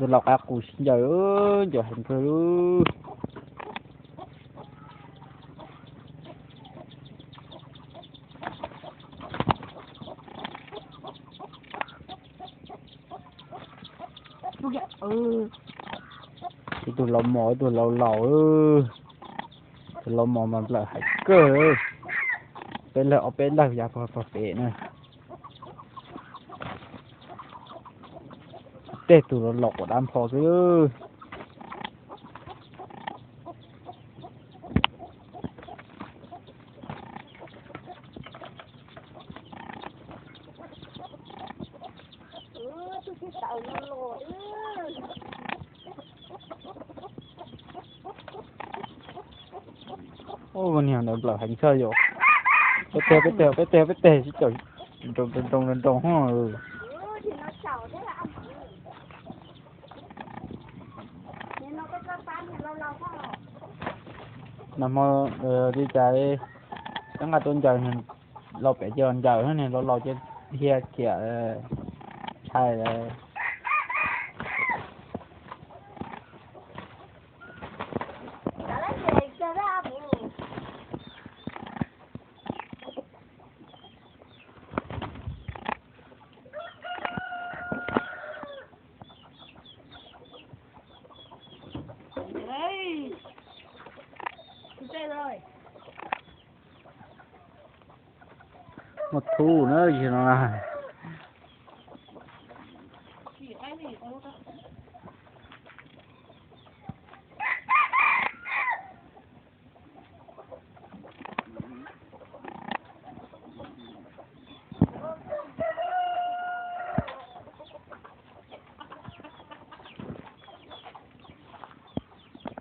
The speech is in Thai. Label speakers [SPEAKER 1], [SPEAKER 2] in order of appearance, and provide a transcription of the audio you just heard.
[SPEAKER 1] tôi lọc aku giờ giờ hình cứ thì tôi lọc mỏ tôi lọc lẩu tôi lọc mỏ mà lại hại cơเป็นเลยเอาเป็นเลยอย่าพอเป็นนะเตะตัวหลอกดำพอซื้อโอ้วันนี้เราเปล่าหันเชยอยู่ไปเตะสิจ่อยตรงห้องนำมาดีใจตั้งแต่ต้นใจเราไปเจอใจเท่านี้เราจะเฮียเกี่ยใช่เลยmột thu nữa gì nó là